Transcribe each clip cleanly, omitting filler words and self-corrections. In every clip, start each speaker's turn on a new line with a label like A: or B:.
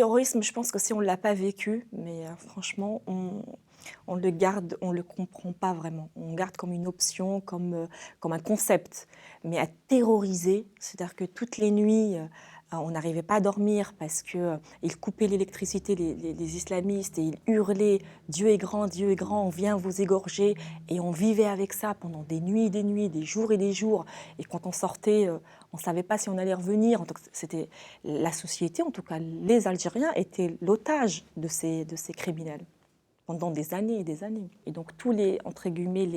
A: terrorisme, je pense que si on ne l'a pas vécu, mais franchement, on le garde, on ne le comprend pas vraiment. On garde comme une option, comme un concept. Mais à terroriser, c'est-à-dire que toutes les nuits, on n'arrivait pas à dormir parce qu'ils coupaient l'électricité, les islamistes, et ils hurlaient Dieu est grand, on vient vous égorger. Et on vivait avec ça pendant des nuits, des jours et des jours. Et quand on sortait, on ne savait pas si on allait revenir. Donc, c'était la société, en tout cas les Algériens, étaient l'otage de ces criminels pendant des années et des années. Et donc tous les, entre guillemets,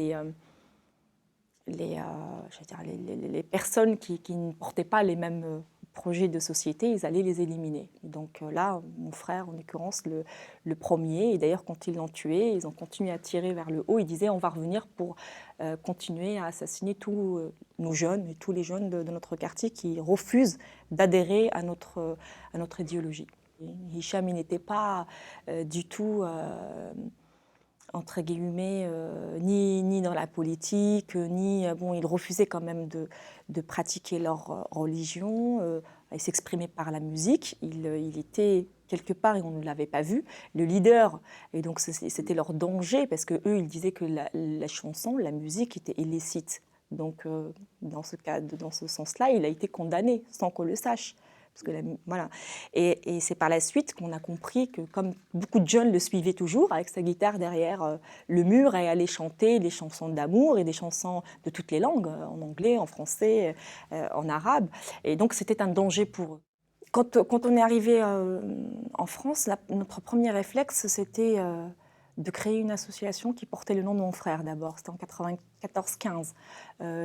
A: je veux dire, les personnes qui ne portaient pas les mêmes projets de société, ils allaient les éliminer. Et donc là, mon frère, en l'occurrence, le premier, et d'ailleurs quand ils l'ont tué, ils ont continué à tirer vers le haut, ils disaient on va revenir pour continuer à assassiner tous nos jeunes et tous les jeunes de notre quartier qui refusent d'adhérer à notre idéologie. Et Hicham, il n'était pas du tout entre guillemets, ni dans la politique, ni... bon, ils refusaient quand même de pratiquer leur religion, et s'exprimer par la musique. Il était quelque part, et on ne l'avait pas vu, le leader. Et donc c'était leur danger, parce qu'eux, ils disaient que la chanson, la musique était illicite. Donc dans ce sens-là, il a été condamné, sans qu'on le sache. Parce que voilà. Et c'est par la suite qu'on a compris que, comme beaucoup de jeunes le suivaient toujours, avec sa guitare derrière le mur, et allait chanter des chansons d'amour et des chansons de toutes les langues, en anglais, en français, en arabe. Et donc c'était un danger pour eux. Quand on est arrivé en France, notre premier réflexe, c'était de créer une association qui portait le nom de mon frère d'abord. C'était en 94-15,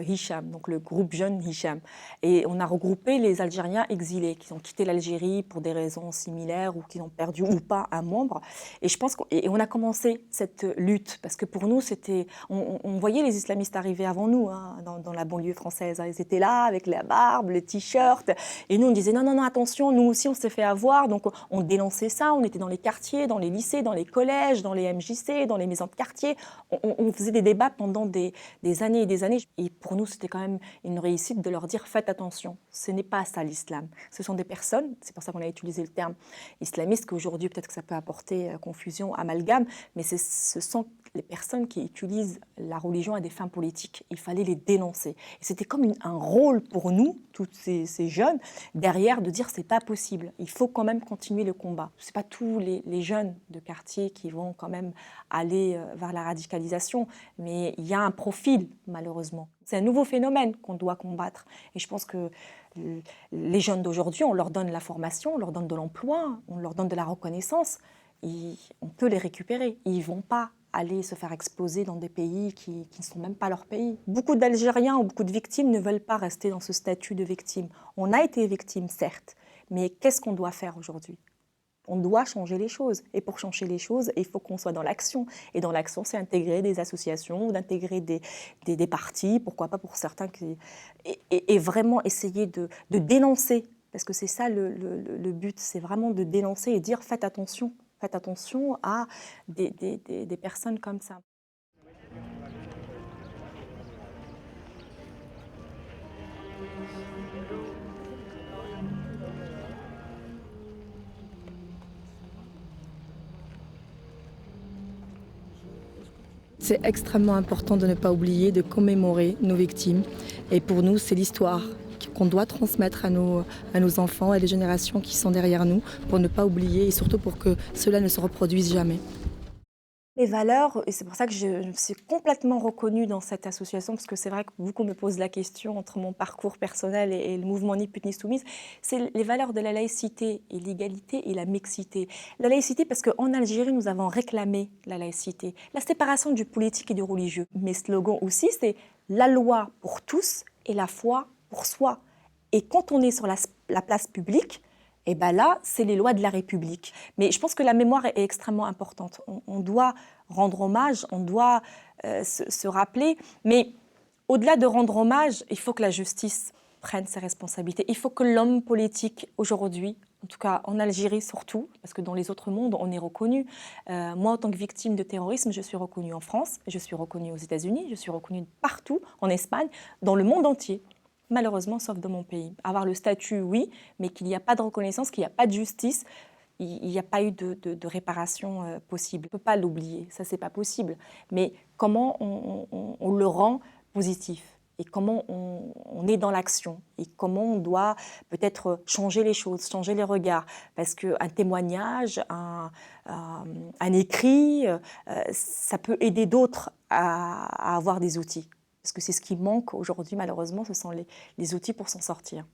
A: Hicham, donc le groupe jeune Hicham. Et on a regroupé les Algériens exilés qui ont quitté l'Algérie pour des raisons similaires ou qui ont perdu ou pas un membre. Et je pense qu'on a commencé cette lutte parce que pour nous, c'était, on voyait les islamistes arriver avant nous hein, dans la banlieue française. Hein. Ils étaient là avec la barbe, le t-shirt. Et nous, on disait non, non, non, attention, nous aussi, on s'est fait avoir. Donc, on dénonçait ça. On était dans les quartiers, dans les lycées, dans les collèges, dans les MJC, dans les maisons de quartier. On faisait des débats pendant des années et des années. Et pour nous, c'était quand même une réussite de leur dire faites attention, ce n'est pas ça l'islam. Ce sont des personnes, c'est pour ça qu'on a utilisé le terme islamiste, qu'aujourd'hui peut-être que ça peut apporter confusion, amalgame, mais ce sont les personnes qui utilisent la religion à des fins politiques. Il fallait les dénoncer. Et c'était comme un rôle pour nous, tous ces jeunes, derrière de dire c'est pas possible. Il faut quand même continuer le combat. C'est pas tous les jeunes de quartier qui vont quand même aller vers la radicalisation, mais il y a un profil malheureusement. C'est un nouveau phénomène qu'on doit combattre. Et je pense que les jeunes d'aujourd'hui, on leur donne la formation, on leur donne de l'emploi, on leur donne de la reconnaissance. On peut les récupérer. Ils ne vont pas aller se faire exposer dans des pays qui ne sont même pas leur pays. Beaucoup d'Algériens ou beaucoup de victimes ne veulent pas rester dans ce statut de victime. On a été victime, certes, mais qu'est-ce qu'on doit faire aujourd'hui ? On doit changer les choses. Et pour changer les choses, il faut qu'on soit dans l'action. Et dans l'action, c'est intégrer des associations, d'intégrer des partis, pourquoi pas pour certains. Et vraiment essayer de dénoncer. Parce que c'est ça le but, c'est vraiment de dénoncer et dire faites attention à des personnes comme ça.
B: C'est extrêmement important de ne pas oublier, de commémorer nos victimes. Et pour nous, c'est l'histoire qu'on doit transmettre à nos enfants et à les générations qui sont derrière nous pour ne pas oublier et surtout pour que cela ne se reproduise jamais.
A: Les valeurs, et c'est pour ça que je me suis complètement reconnue dans cette association, parce que c'est vrai que beaucoup me posent la question entre mon parcours personnel et le mouvement Ni pute ni soumise, c'est les valeurs de la laïcité et l'égalité et la mixité. La laïcité, parce qu'en Algérie, nous avons réclamé la laïcité, la séparation du politique et du religieux. Mes slogans aussi, c'est la loi pour tous et la foi pour soi. Et quand on est sur la place publique, et bien là, c'est les lois de la République. Mais je pense que la mémoire est extrêmement importante. On doit rendre hommage, on doit se rappeler. Mais au-delà de rendre hommage, il faut que la justice prenne ses responsabilités. Il faut que l'homme politique aujourd'hui, en tout cas en Algérie surtout, parce que dans les autres mondes, on est reconnu. Moi, en tant que victime de terrorisme, je suis reconnue en France, je suis reconnue aux États-Unis, je suis reconnue partout, en Espagne, dans le monde entier. Malheureusement, sauf dans mon pays. Avoir le statut, oui, mais qu'il n'y a pas de reconnaissance, qu'il n'y a pas de justice, il n'y a pas eu de réparation possible. On ne peut pas l'oublier, ça c'est pas possible. Mais comment on le rend positif et comment on est dans l'action et comment on doit peut-être changer les choses, changer les regards. Parce qu'un témoignage, un écrit, ça peut aider d'autres à avoir des outils. Parce que c'est ce qui manque aujourd'hui, malheureusement, ce sont les outils pour s'en sortir.